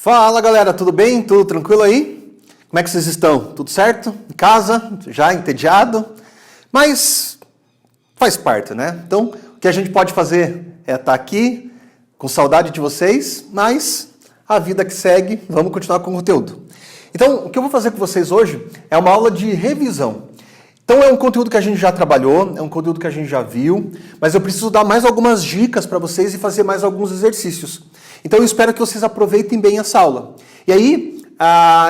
Fala galera, tudo bem? Tudo tranquilo aí? Como é que vocês estão? Tudo certo? Em casa? Já entediado? Mas faz parte, né? Então, o que a gente pode fazer é estar aqui com saudade de vocês, mas a vida que segue, vamos continuar com o conteúdo. Então, o que eu vou fazer com vocês hoje é uma aula de revisão. Então é um conteúdo que a gente já trabalhou, é um conteúdo que a gente já viu, mas eu preciso dar mais algumas dicas para vocês e fazer mais alguns exercícios. Então eu espero que vocês aproveitem bem essa aula. E aí,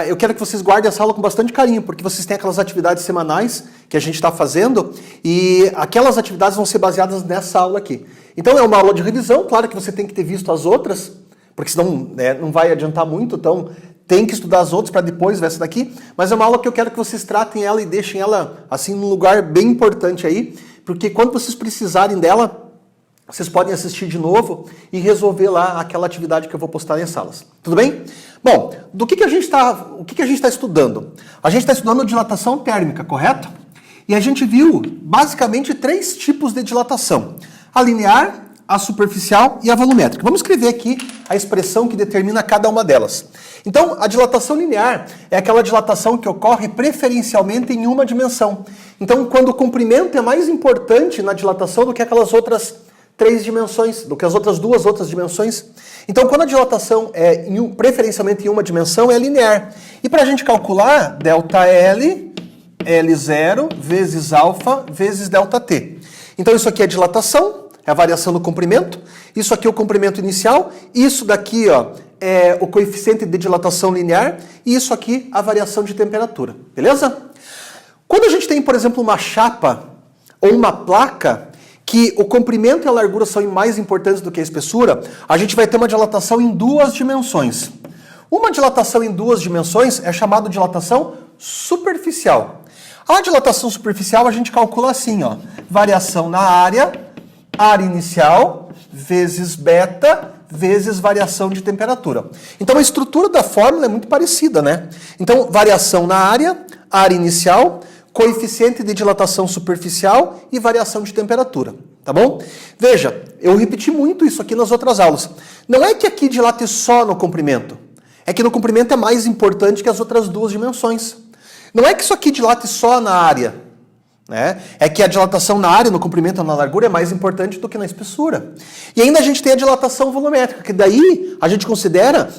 eu quero que vocês guardem essa aula com bastante carinho, porque vocês têm aquelas atividades semanais que a gente está fazendo e aquelas atividades vão ser baseadas nessa aula aqui. Então é uma aula de revisão, claro que você tem que ter visto as outras, porque senão não vai adiantar muito, então tem que estudar as outras para depois ver essa daqui, mas é uma aula que eu quero que vocês tratem ela e deixem ela assim num lugar bem importante aí, porque quando vocês precisarem dela, vocês podem assistir de novo e resolver lá aquela atividade que eu vou postar nas salas. Tudo bem? Bom, o que a gente está estudando? A gente está estudando dilatação térmica, correto? E a gente viu basicamente 3 tipos de dilatação: a linear, a superficial e a volumétrica. Vamos escrever aqui a expressão que determina cada uma delas. Então, a dilatação linear é aquela dilatação que ocorre preferencialmente em uma dimensão. Então, quando o comprimento é mais importante na dilatação do que aquelas outras 3 dimensões, do que as outras 2 outras dimensões. Então, quando a dilatação é preferencialmente em uma dimensão, é linear. E para a gente calcular, ΔL, L0 vezes alfa vezes ΔT. Então, isso aqui é dilatação, é a variação do comprimento. Isso aqui é o comprimento inicial. Isso daqui, ó, é o coeficiente de dilatação linear. E isso aqui, a variação de temperatura. Beleza? Quando a gente tem, por exemplo, uma chapa ou uma placa que o comprimento e a largura são mais importantes do que a espessura, a gente vai ter uma dilatação em 2 dimensões. Uma dilatação em 2 dimensões é chamada de dilatação superficial. A dilatação superficial a gente calcula assim, ó, variação na área inicial, vezes beta, vezes variação de temperatura. Então a estrutura da fórmula é muito parecida, né? Então, variação na área inicial, coeficiente de dilatação superficial e variação de temperatura, tá bom? Veja, eu repeti muito isso aqui nas outras aulas. Não é que aqui dilate só no comprimento, é que no comprimento é mais importante que as outras 2 dimensões. Não é que isso aqui dilate só na área, né? É que a dilatação na área, no comprimento ou na largura é mais importante do que na espessura. E ainda a gente tem a dilatação volumétrica, que daí a gente considera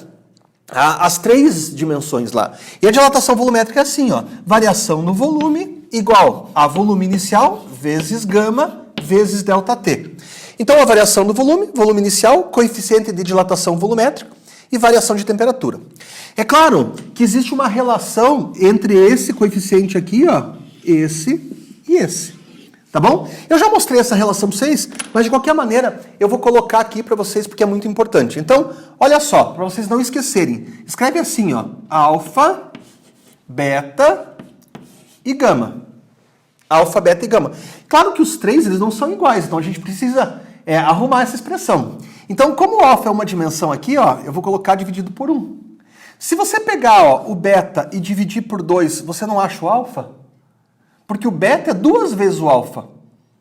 as 3 dimensões lá. E a dilatação volumétrica é assim, ó, variação no volume igual a volume inicial vezes gama vezes ΔT. Então a variação no volume inicial, coeficiente de dilatação volumétrica e variação de temperatura. É claro que existe uma relação entre esse coeficiente aqui, ó, esse e esse. Tá bom? Eu já mostrei essa relação para vocês, mas de qualquer maneira eu vou colocar aqui para vocês porque é muito importante. Então, olha só, para vocês não esquecerem. Escreve assim, ó, alfa, beta e gama. Alfa, beta e gama. Claro que os 3 eles não são iguais, então a gente precisa arrumar essa expressão. Então, como o alfa é uma dimensão aqui, ó, eu vou colocar dividido por 1. Se você pegar, ó, o beta e dividir por 2, você não acha o alfa? Porque o beta é 2 vezes o alfa,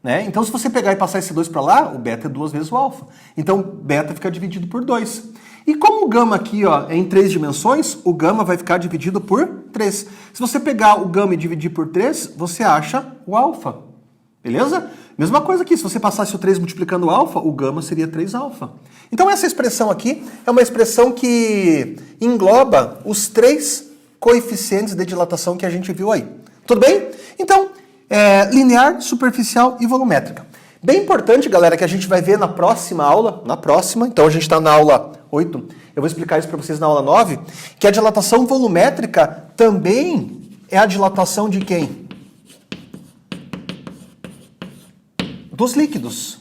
né? Então, se você pegar e passar esse 2 para lá, o beta é 2 vezes o alfa. Então, beta fica dividido por 2. E como o gama aqui, ó, é em 3 dimensões, o gama vai ficar dividido por 3. Se você pegar o gama e dividir por 3, você acha o alfa. Beleza? Mesma coisa aqui, se você passasse o 3 multiplicando o alfa, o gama seria 3 alfa. Então, essa expressão aqui é uma expressão que engloba os 3 coeficientes de dilatação que a gente viu aí. Tudo bem? Então, linear, superficial e volumétrica. Bem importante, galera, que a gente vai ver na próxima aula, então a gente está na aula 8, eu vou explicar isso para vocês na aula 9, que a dilatação volumétrica também é a dilatação de quem? Dos líquidos.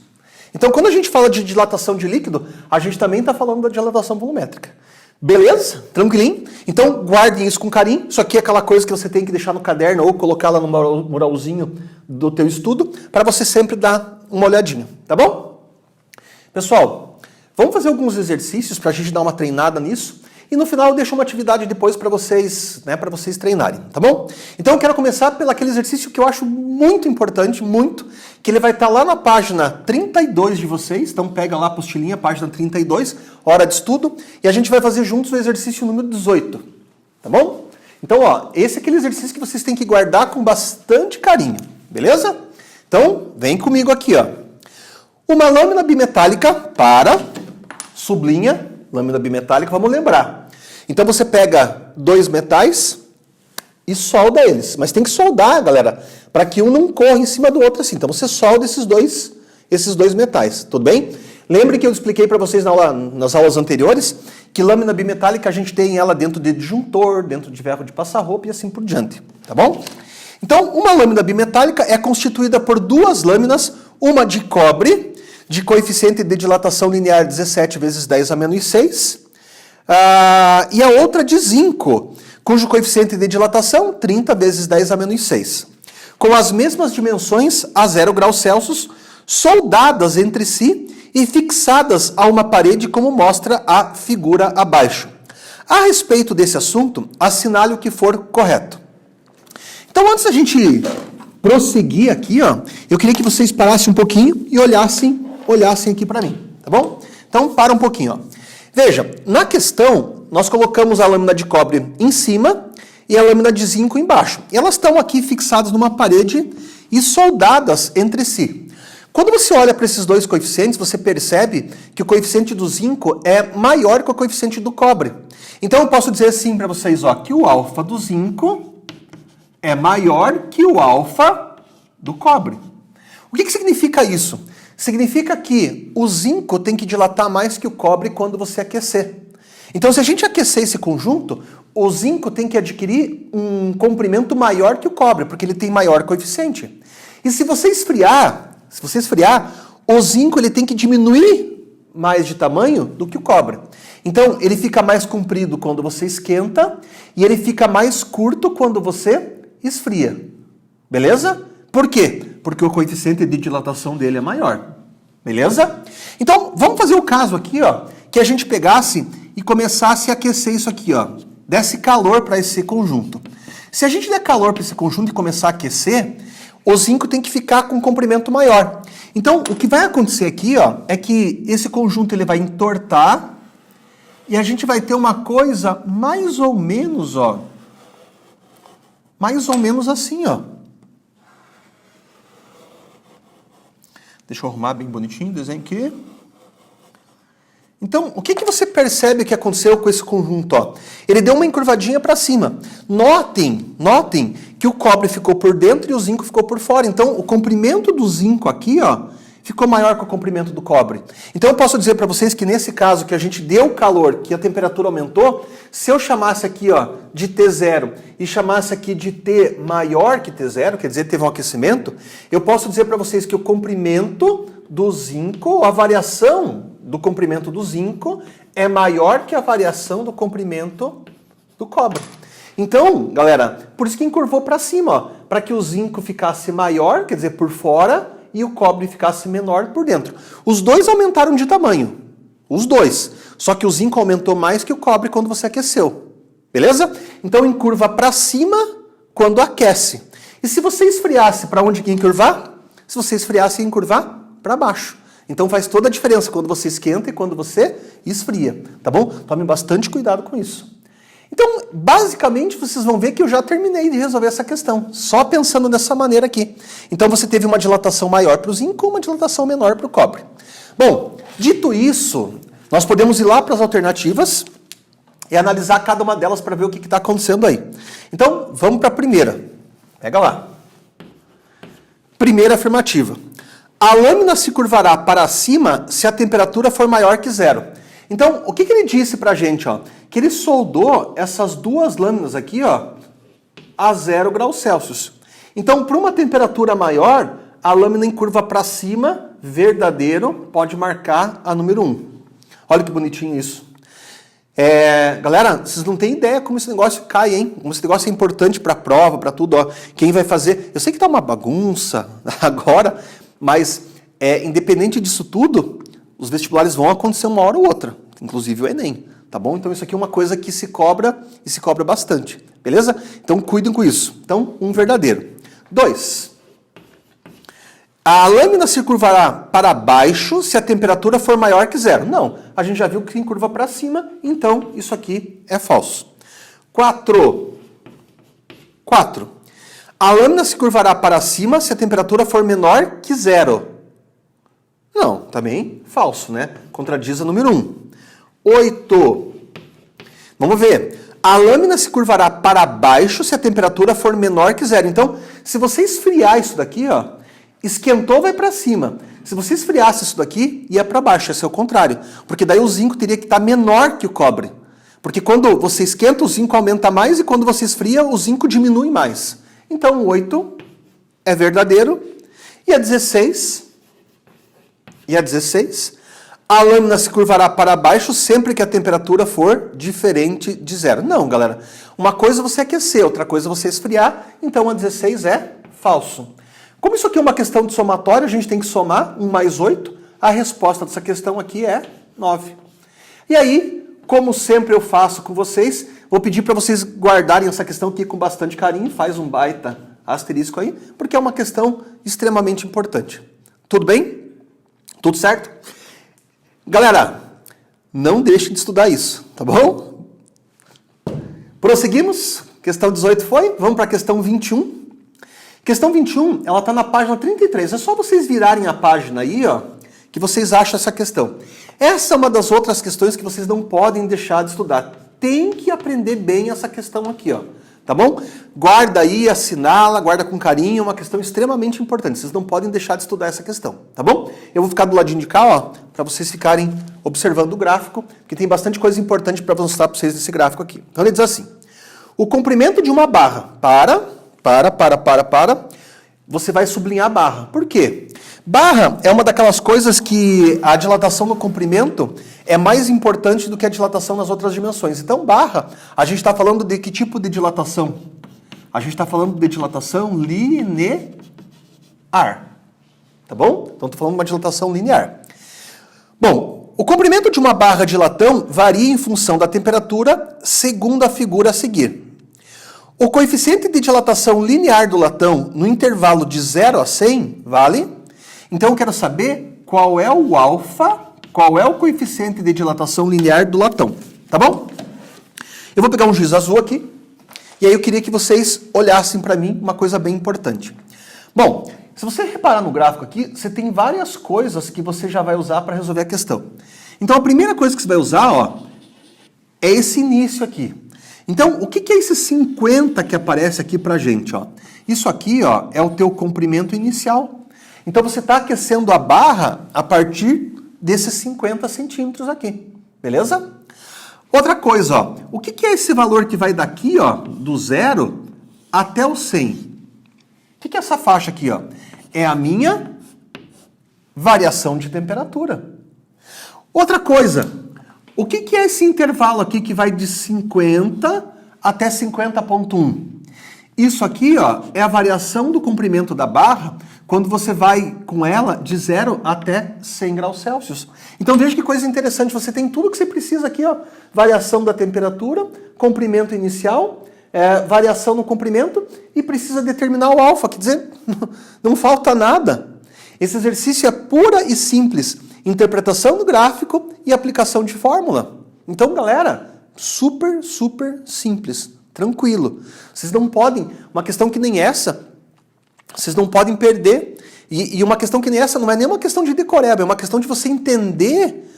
Então, quando a gente fala de dilatação de líquido, a gente também está falando da dilatação volumétrica. Beleza? Tranquilinho? Então, guardem isso com carinho. Isso aqui é aquela coisa que você tem que deixar no caderno ou colocar lá no muralzinho do teu estudo para você sempre dar uma olhadinha, tá bom? Pessoal, vamos fazer alguns exercícios para a gente dar uma treinada nisso e no final eu deixo uma atividade depois para vocês, né, para vocês treinarem, tá bom? Então eu quero começar pelo aquele exercício que eu acho muito importante, que ele vai estar lá na página 32 de vocês, então pega lá a apostilinha, página 32, hora de estudo, e a gente vai fazer juntos o exercício número 18, tá bom? Então, ó, esse é aquele exercício que vocês têm que guardar com bastante carinho, beleza? Então, vem comigo aqui, ó. Uma lâmina bimetálica para, sublinha, lâmina bimetálica, vamos lembrar. Então você pega dois metais e solda eles. Mas tem que soldar, galera, para que um não corra em cima do outro assim. Então você solda esses dois metais, tudo bem? Lembre que eu expliquei para vocês nas aulas anteriores que lâmina bimetálica a gente tem ela dentro de disjuntor, dentro de ferro de passar roupa e assim por diante, tá bom? Então, uma lâmina bimetálica é constituída por duas lâminas, uma de cobre, de coeficiente de dilatação linear 17 vezes 10 a menos 6, e a outra de zinco, cujo coeficiente de dilatação 30 vezes 10 a menos 6. Com as mesmas dimensões a 0 graus Celsius, soldadas entre si e fixadas a uma parede, como mostra a figura abaixo. A respeito desse assunto, assinale o que for correto. Então, antes da gente prosseguir aqui, ó, eu queria que vocês parassem um pouquinho e olhassem aqui para mim, tá bom? Então, para um pouquinho, ó. Veja, na questão, nós colocamos a lâmina de cobre em cima e a lâmina de zinco embaixo. E elas estão aqui fixadas numa parede e soldadas entre si. Quando você olha para esses dois coeficientes, você percebe que o coeficiente do zinco é maior que o coeficiente do cobre. Então, eu posso dizer assim para vocês, ó, que o alfa do zinco é maior que o alfa do cobre. O que significa isso? Significa que o zinco tem que dilatar mais que o cobre quando você aquecer. Então, se a gente aquecer esse conjunto, o zinco tem que adquirir um comprimento maior que o cobre, porque ele tem maior coeficiente. E se você esfriar, o zinco ele tem que diminuir mais de tamanho do que o cobre. Então, ele fica mais comprido quando você esquenta e ele fica mais curto quando você esfria. Beleza? Por quê? Porque o coeficiente de dilatação dele é maior. Beleza? Então, vamos fazer o caso aqui, ó, que a gente pegasse e começasse a aquecer isso aqui, ó. Desse calor para esse conjunto. Se a gente der calor para esse conjunto e começar a aquecer, o zinco tem que ficar com um comprimento maior. Então, o que vai acontecer aqui, ó, é que esse conjunto ele vai entortar e a gente vai ter uma coisa mais ou menos, ó, mais ou menos assim, ó. Deixa eu arrumar bem bonitinho o desenho aqui. Então, o que você percebe que aconteceu com esse conjunto? Ó? Ele deu uma encurvadinha para cima. Notem que o cobre ficou por dentro e o zinco ficou por fora. Então, o comprimento do zinco aqui, ó, ficou maior que o comprimento do cobre. Então, eu posso dizer para vocês que nesse caso que a gente deu calor, que a temperatura aumentou, se eu chamasse aqui, ó, de T0 e chamasse aqui de T maior que T0, quer dizer, teve um aquecimento, eu posso dizer para vocês que o comprimento do zinco, a variação do comprimento do zinco é maior que a variação do comprimento do cobre. Então, galera, por isso que encurvou para cima, ó, para que o zinco ficasse maior, quer dizer, por fora, e o cobre ficasse menor por dentro. Os dois aumentaram de tamanho, os dois. Só que o zinco aumentou mais que o cobre quando você aqueceu. Beleza? Então, encurva para cima quando aquece. E se você esfriasse, para onde que ia encurvar? Se você esfriasse, ia encurvar para baixo. Então faz toda a diferença quando você esquenta e quando você esfria, tá bom? Tome bastante cuidado com isso. Então, basicamente, vocês vão ver que eu já terminei de resolver essa questão, só pensando dessa maneira aqui. Então você teve uma dilatação maior para o zinco e uma dilatação menor para o cobre. Bom, dito isso, nós podemos ir lá para as alternativas e analisar cada uma delas para ver o que está acontecendo aí. Então, vamos para a primeira. Pega lá. Primeira afirmativa. A lâmina se curvará para cima se a temperatura for maior que 0. Então, o que ele disse para a gente? Ó? Que ele soldou essas duas lâminas aqui, ó, a 0 graus Celsius. Então, para uma temperatura maior, a lâmina encurva para cima, verdadeiro, pode marcar a número 1. Olha que bonitinho isso. Galera, vocês não têm ideia como esse negócio cai, hein? Como esse negócio é importante para a prova, para tudo. Ó. Quem vai fazer... Eu sei que tá uma bagunça agora, mas independente disso tudo, os vestibulares vão acontecer uma hora ou outra, inclusive o Enem, tá bom? Então isso aqui é uma coisa que se cobra e se cobra bastante, beleza? Então cuidem com isso. Então, um verdadeiro. 2. A lâmina se curvará para baixo se a temperatura for maior que 0. Não, a gente já viu que tem curva para cima, então isso aqui é falso. 4. A lâmina se curvará para cima se a temperatura for menor que 0. Não, também falso, né? Contradiz a número 1. 8. Vamos ver. A lâmina se curvará para baixo se a temperatura for menor que 0. Então, se você esfriar isso daqui, ó, esquentou, vai para cima. Se você esfriasse isso daqui, ia para baixo. Esse é o contrário. Porque daí o zinco teria que estar menor que o cobre. Porque quando você esquenta, o zinco aumenta mais e quando você esfria, o zinco diminui mais. Então, o 8 é verdadeiro. E a 16? A lâmina se curvará para baixo sempre que a temperatura for diferente de 0. Não, galera. Uma coisa é você aquecer, outra coisa é você esfriar. Então, a 16 é falso. Como isso aqui é uma questão de somatório, a gente tem que somar 1 mais 8. A resposta dessa questão aqui é 9. E aí, como sempre eu faço com vocês, vou pedir para vocês guardarem essa questão aqui com bastante carinho. Faz um baita asterisco aí, porque é uma questão extremamente importante. Tudo bem? Tudo certo? Galera, não deixe de estudar isso, tá bom? Prosseguimos. Questão 18 foi. Vamos para a questão 21. Questão 21, ela está na página 33. É só vocês virarem a página aí, ó, que vocês acham essa questão. Essa é uma das outras questões que vocês não podem deixar de estudar. Tem que aprender bem essa questão aqui, ó. Tá bom? Guarda aí, assinala, guarda com carinho, é uma questão extremamente importante. Vocês não podem deixar de estudar essa questão, tá bom? Eu vou ficar do ladinho de cá, ó, para vocês ficarem observando o gráfico, que tem bastante coisa importante para mostrar para vocês nesse gráfico aqui. Então ele diz assim: o comprimento de uma barra você vai sublinhar a barra. Por quê? Barra é uma daquelas coisas que a dilatação no comprimento é mais importante do que a dilatação nas outras dimensões. Então, barra, a gente está falando de que tipo de dilatação? A gente está falando de dilatação linear. Tá bom? Então, estou falando de uma dilatação linear. Bom, o comprimento de uma barra de latão varia em função da temperatura, segundo a figura a seguir. O coeficiente de dilatação linear do latão no intervalo de 0 a 100, vale? Então eu quero saber qual é o alfa, qual é o coeficiente de dilatação linear do latão, tá bom? Eu vou pegar um giz azul aqui, e aí eu queria que vocês olhassem para mim uma coisa bem importante. Bom, se você reparar no gráfico aqui, você tem várias coisas que você já vai usar para resolver a questão. Então a primeira coisa que você vai usar, ó, é esse início aqui. Então, o que é esse 50 que aparece aqui pra gente, ó? Isso aqui, ó, é o teu comprimento inicial. Então, você está aquecendo a barra a partir desses 50 centímetros aqui, beleza? Outra coisa, ó, o que é esse valor que vai daqui, ó, do 0 até o 100? O que é essa faixa aqui, ó? É a minha variação de temperatura. Outra coisa, o que é esse intervalo aqui que vai de 50 até 50,1? Isso aqui, ó, é a variação do comprimento da barra quando você vai com ela de 0 até 100 graus Celsius. Então veja que coisa interessante, você tem tudo que você precisa aqui, ó. Variação da temperatura, comprimento inicial, variação no comprimento e precisa determinar o alfa, quer dizer, não falta nada. Esse exercício é pura e simples. Interpretação do gráfico e aplicação de fórmula. Então, galera, super simples, tranquilo. Vocês não podem, uma questão que nem essa, vocês não podem perder. E uma questão que nem essa não é nem uma questão de decoreba, é uma questão de você entender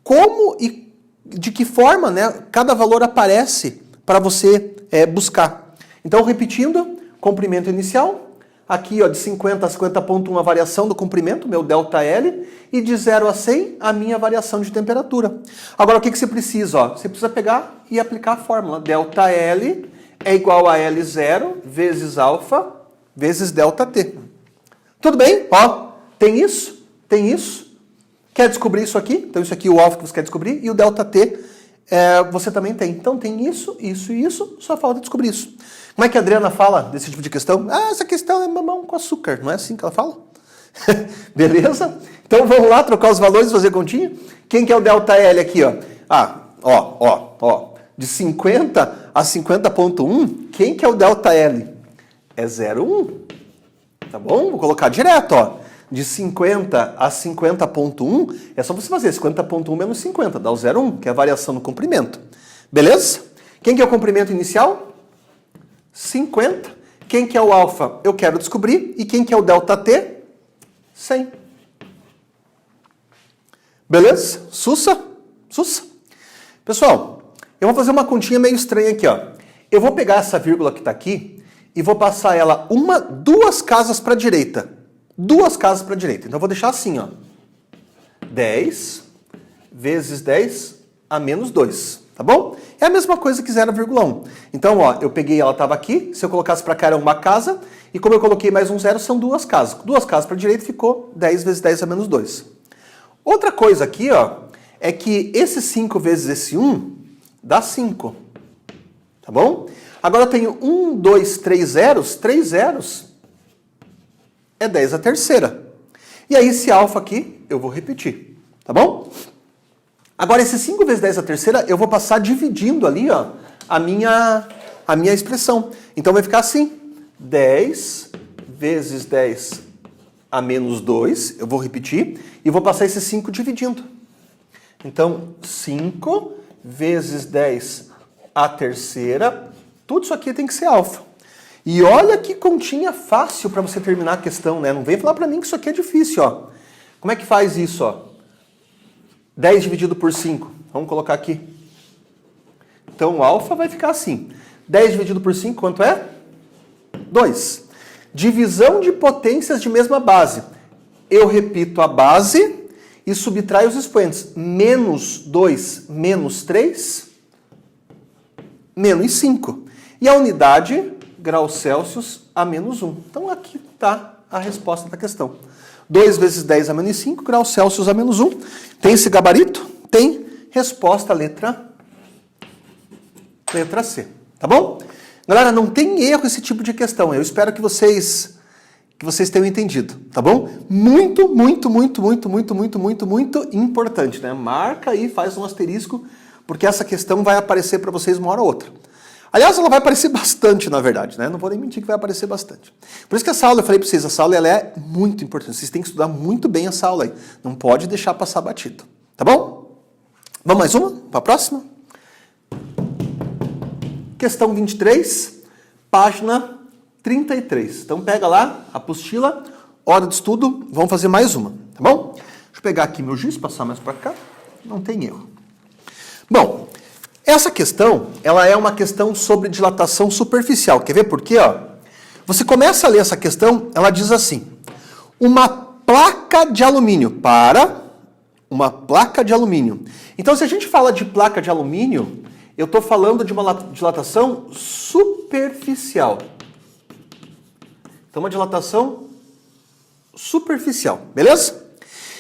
como e de que forma, né, cada valor aparece para você buscar. Então, repetindo, comprimento inicial. Aqui, ó, de 50 a 50,1 a variação do comprimento, meu ΔL, e de 0 a 100 a minha variação de temperatura. Agora, o que você precisa? Ó? Você precisa pegar e aplicar a fórmula. ΔL é igual a L0 vezes alfa vezes ΔT. Tudo bem? Ó, tem isso, tem isso. Quer descobrir isso aqui? Então, isso aqui é o alfa que você quer descobrir, e o ΔT você também tem. Então, tem isso, isso e isso, só falta descobrir isso. Como é que a Adriana fala desse tipo de questão? Ah, essa questão é mamão com açúcar. Não é assim que ela fala? Beleza? Então vamos lá trocar os valores e fazer continha? Quem que é o ΔL aqui, ó? Ah, ó. De 50 a 50,1, quem que é o ΔL? É 0,1. Tá bom? Vou colocar direto, ó. de 50 a 50,1, é só você fazer 50,1 menos 50, dá o 0,1, que é a variação no comprimento. Beleza? Quem que é o comprimento inicial? 50. Quem que é o alfa? Eu quero descobrir. E quem que é o ΔT? 100. Beleza? Sussa? Sussa? Pessoal, eu vou fazer uma continha meio estranha aqui, ó. Eu vou pegar essa vírgula que está aqui e vou passar ela duas casas para a direita. Duas casas para a direita. Então eu vou deixar assim, ó. 10 vezes 10 a menos 2, tá bom? É a mesma coisa que 0,1. Então, ó, eu peguei, ela estava aqui, se eu colocasse para cá era uma casa, e como eu coloquei mais um zero, são duas casas. Duas casas para a direita ficou 10 vezes 10 a menos 2. Outra coisa aqui, ó, é que esse 5 vezes esse 1 dá 5. Tá bom? Agora eu tenho 1, 2, 3 zeros. 3 zeros é 10 a terceira. E aí esse alfa aqui eu vou repetir. Tá bom? Agora esse 5 vezes 10 a terceira eu vou passar dividindo ali, ó, a minha expressão. Então vai ficar assim. 10 vezes 10 a menos 2. Eu vou repetir. E vou passar esse 5 dividindo. Então 5 vezes 10 a terceira, tudo isso aqui tem que ser alfa. E olha que continha fácil para você terminar a questão, né? Não vem falar para mim que isso aqui é difícil, ó. Como é que faz isso, ó? 10 dividido por 5. Vamos colocar aqui. Então o alfa vai ficar assim. 10 dividido por 5, quanto é? 2. Divisão de potências de mesma base. Eu repito a base e subtraio os expoentes. Menos 2 menos 3... menos 5. E a unidade, graus Celsius a menos 1. Então aqui está a resposta da questão. 2 vezes 10 a menos 5, graus Celsius a menos 1. Tem esse gabarito? Tem. Resposta letra C. Tá bom? Galera, não tem erro esse tipo de questão. Eu espero que vocês tenham entendido. Tá bom? Muito, muito, muito, muito, muito, muito, muito, muito importante, né? Marca aí, faz um asterisco, porque essa questão vai aparecer para vocês uma hora ou outra. Aliás, ela vai aparecer bastante, na verdade, né? Não vou nem mentir que vai aparecer bastante. Por isso que essa aula, eu falei para vocês, essa aula ela é muito importante. Vocês têm que estudar muito bem essa aula aí. Não pode deixar passar batido. Tá bom? Vamos mais uma? Para a próxima? Questão 23, página 33. Então pega lá, apostila, hora de estudo, vamos fazer mais uma, tá bom? Deixa eu pegar aqui meu giz, passar mais para cá. Não tem erro. Bom, essa questão, ela é uma questão sobre dilatação superficial. Quer ver por quê? Ó? Você começa a ler essa questão, ela diz assim: uma placa de alumínio para uma placa de alumínio. Então, se a gente fala de placa de alumínio, eu estou falando de uma dilatação superficial. Então, uma dilatação superficial, beleza?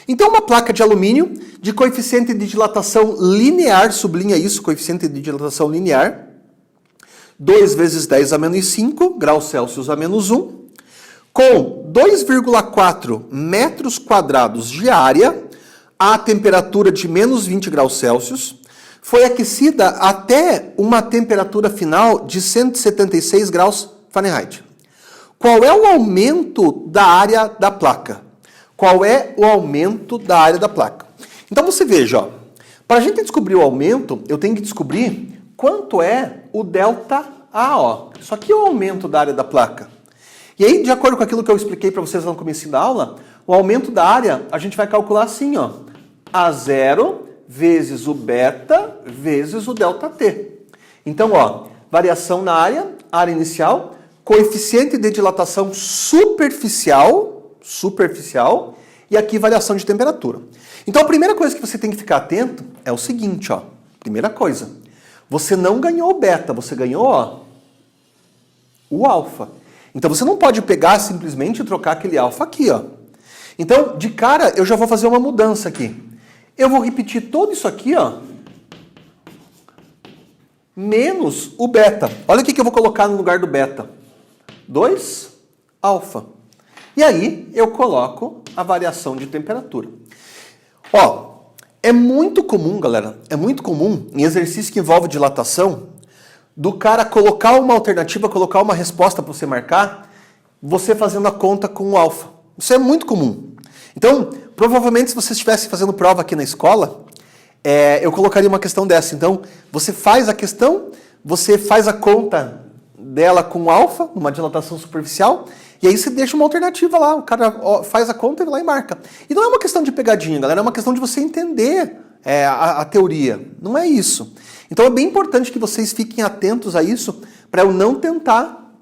Então, uma placa de alumínio de coeficiente de dilatação linear, sublinha isso, coeficiente de dilatação linear, 2 vezes 10 a menos 5, graus Celsius a menos 1, com 2,4 metros quadrados de área, a temperatura de menos 20 graus Celsius, foi aquecida até uma temperatura final de 176 graus Fahrenheit. Qual é o aumento da área da placa? Qual é o aumento da área da placa? Então você veja, ó, para a gente descobrir o aumento, eu tenho que descobrir quanto é o ΔA, ó. Isso aqui é o aumento da área da placa. E aí, de acordo com aquilo que eu expliquei para vocês no começo da aula, o aumento da área a gente vai calcular assim, ó. A0 vezes o beta vezes o ΔT. Então, ó, variação na área inicial, coeficiente de dilatação superficial, e aqui variação de temperatura. Então a primeira coisa que você tem que ficar atento é o seguinte, ó. Primeira coisa, você não ganhou o beta, você ganhou, ó, o alfa. Então você não pode pegar simplesmente e trocar aquele alfa aqui, ó. Então, de cara, eu já vou fazer uma mudança aqui. Eu vou repetir tudo isso aqui, ó, menos o beta. Olha o que eu vou colocar no lugar do beta. 2 alfa. E aí eu coloco a variação de temperatura. Ó, é muito comum, galera, é muito comum em exercício que envolve dilatação, do cara colocar uma alternativa, colocar uma resposta para você marcar, você fazendo a conta com o alfa. Isso é muito comum. Então, provavelmente se você estivesse fazendo prova aqui na escola, eu colocaria uma questão dessa. Então, você faz a questão, você faz a conta dela com alfa, numa dilatação superficial, e aí você deixa uma alternativa lá, o cara faz a conta e vai lá e marca. E não é uma questão de pegadinha, galera, é uma questão de você entender a teoria. Não é isso. Então é bem importante que vocês fiquem atentos a isso, para eu não tentar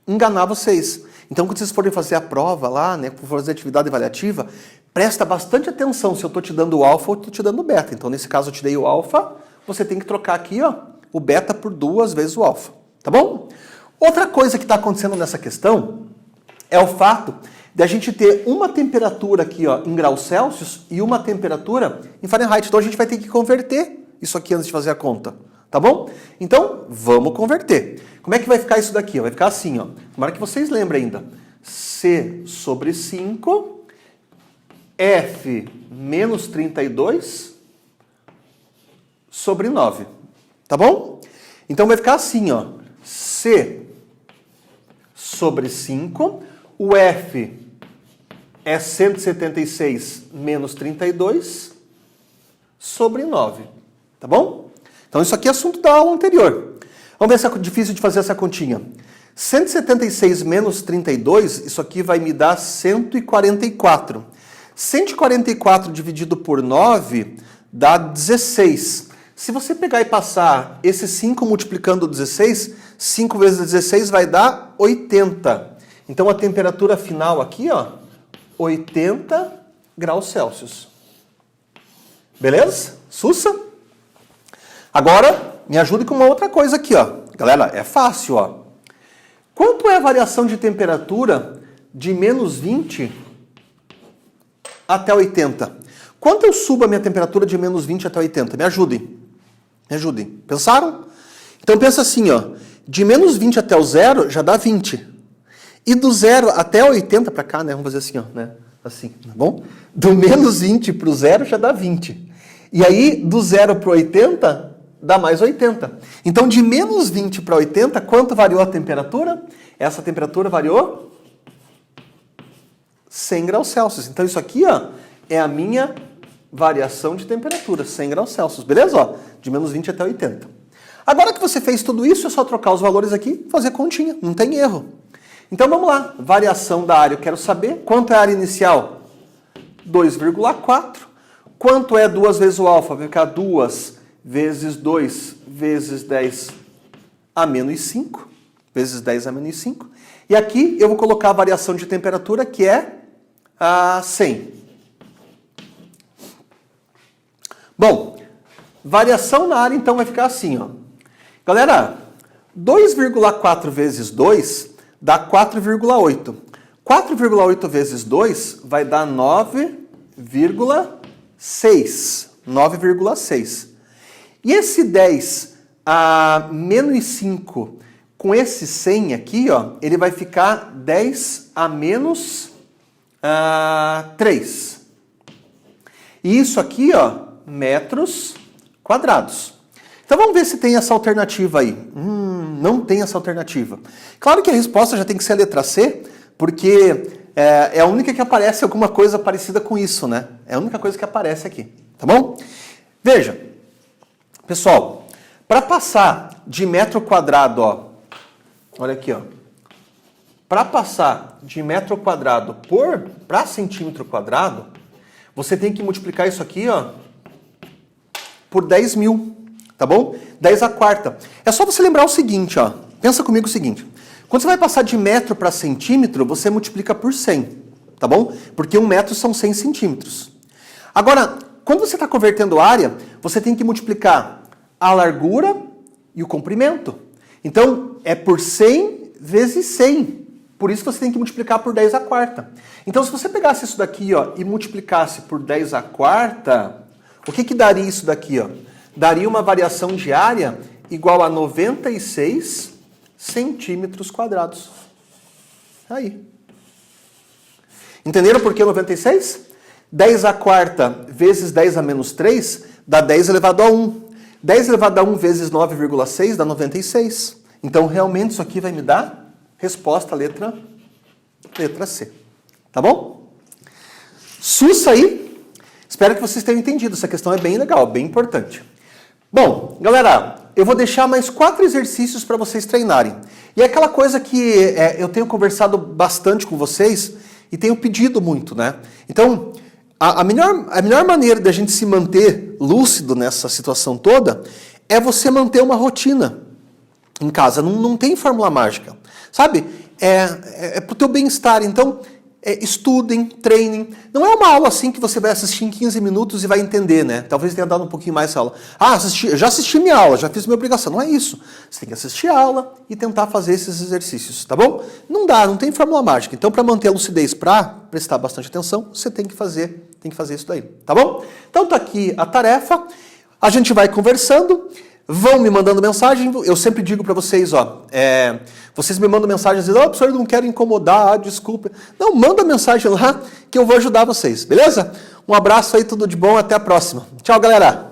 enganar vocês. Então, quando vocês forem fazer a prova lá, né, for fazer atividade avaliativa, presta bastante atenção se eu estou te dando o alfa ou estou te dando o beta. Então, nesse caso, eu te dei o alfa, você tem que trocar aqui, ó, o beta por 2 vezes o alfa. Tá bom? Outra coisa que está acontecendo nessa questão é o fato de a gente ter uma temperatura aqui, ó, em graus Celsius e uma temperatura em Fahrenheit. Então, a gente vai ter que converter isso aqui antes de fazer a conta. Tá bom? Então, vamos converter. Como é que vai ficar isso daqui? Vai ficar assim, ó. Tomara que vocês lembrem ainda. C sobre 5, F menos 32 sobre 9. Tá bom? Então vai ficar assim, ó. C sobre 5, o F é 176 menos 32 sobre 9. Tá bom? Então isso aqui é assunto da aula anterior. Vamos ver se é difícil de fazer essa continha. 176 menos 32, isso aqui vai me dar 144. 144 dividido por 9 dá 16. Se você pegar e passar esse 5 multiplicando 16, 5 vezes 16 vai dar 80. Então a temperatura final aqui, ó, 80 graus Celsius. Beleza? Sussa? Agora, me ajude com uma outra coisa aqui, ó. Galera, é fácil, ó. Quanto é a variação de temperatura de menos 20 até 80? Quanto eu subo a minha temperatura de menos 20 até 80? Me ajudem. Me ajudem. Pensaram? Então pensa assim, ó. De menos 20 até o zero já dá 20. E do 0 até 80 para cá, né? Vamos fazer assim, ó, né? Assim, tá bom? Do menos 20 para o zero já dá 20. E aí, do 0 para o 80, dá mais 80. Então, de menos 20 para 80, quanto variou a temperatura? Essa temperatura variou 100 graus Celsius. Então, isso aqui, ó, é a minha variação de temperatura, 100 graus Celsius. Beleza? Ó, de menos 20 até 80. Agora que você fez tudo isso, é só trocar os valores aqui e fazer continha. Não tem erro. Então, vamos lá. Variação da área, eu quero saber. Quanto é a área inicial? 2,4. Quanto é 2 vezes o alfa? Vai ficar 2 vezes 2 vezes 10 a menos 5. Vezes 10 a menos 5. E aqui eu vou colocar a variação de temperatura, que é 100. Bom, variação na área, então, vai ficar assim, ó. Galera, 2,4 vezes 2 dá 4,8. 4,8 vezes 2 vai dar 9,6. 9,6. E esse 10 a menos 5 com esse 100 aqui, ó, ele vai ficar 10 a menos 3. E isso aqui, ó, metros quadrados. Então vamos ver se tem essa alternativa aí. Não tem essa alternativa. Claro que a resposta já tem que ser a letra C, porque é a única que aparece alguma coisa parecida com isso, né? É a única coisa que aparece aqui, tá bom? Veja, pessoal, para passar de metro quadrado, ó, olha aqui, ó, para passar de metro quadrado para centímetro quadrado, você tem que multiplicar isso aqui, ó, por 10.000, tá bom? 10 à quarta. É só você lembrar o seguinte, ó, pensa comigo o seguinte, quando você vai passar de metro para centímetro, você multiplica por 100, tá bom? Porque 1 metro são 100 centímetros. Agora, quando você está convertendo área, você tem que multiplicar a largura e o comprimento. Então, é por 100 vezes 100. Por isso você tem que multiplicar por 10 à quarta. Então, se você pegasse isso daqui, ó, e multiplicasse por 10 à quarta, o que daria isso daqui, ó? Daria uma variação de área igual a 96 centímetros quadrados. Aí. Entenderam por que 96? 10 à quarta vezes 10 a menos 3 dá 10 elevado a 1. 10 elevado a 1 vezes 9,6 dá 96. Então, realmente, isso aqui vai me dar resposta letra C. Tá bom? Sussa aí. Espero que vocês tenham entendido. Essa questão é bem legal, bem importante. Bom, galera, eu vou deixar mais 4 exercícios para vocês treinarem. E é aquela coisa que eu tenho conversado bastante com vocês e tenho pedido muito, né? Então, a melhor maneira da gente se manter lúcido nessa situação toda é você manter uma rotina em casa. Não tem fórmula mágica, sabe? É pro teu bem-estar. Então, estudem, treinem. Não é uma aula assim que você vai assistir em 15 minutos e vai entender, né? Talvez tenha dado um pouquinho mais essa aula. Já assisti minha aula, já fiz minha obrigação. Não é isso. Você tem que assistir a aula e tentar fazer esses exercícios, tá bom? Não tem fórmula mágica. Então, para manter a lucidez, para prestar bastante atenção, você tem que fazer isso daí, tá bom? Então, tá aqui a tarefa. A gente vai conversando. Vão me mandando mensagem, eu sempre digo para vocês, vocês me mandam mensagem dizendo, professor, eu não quero incomodar, desculpa. Não, manda mensagem lá que eu vou ajudar vocês, beleza? Um abraço aí, tudo de bom, até a próxima. Tchau, galera!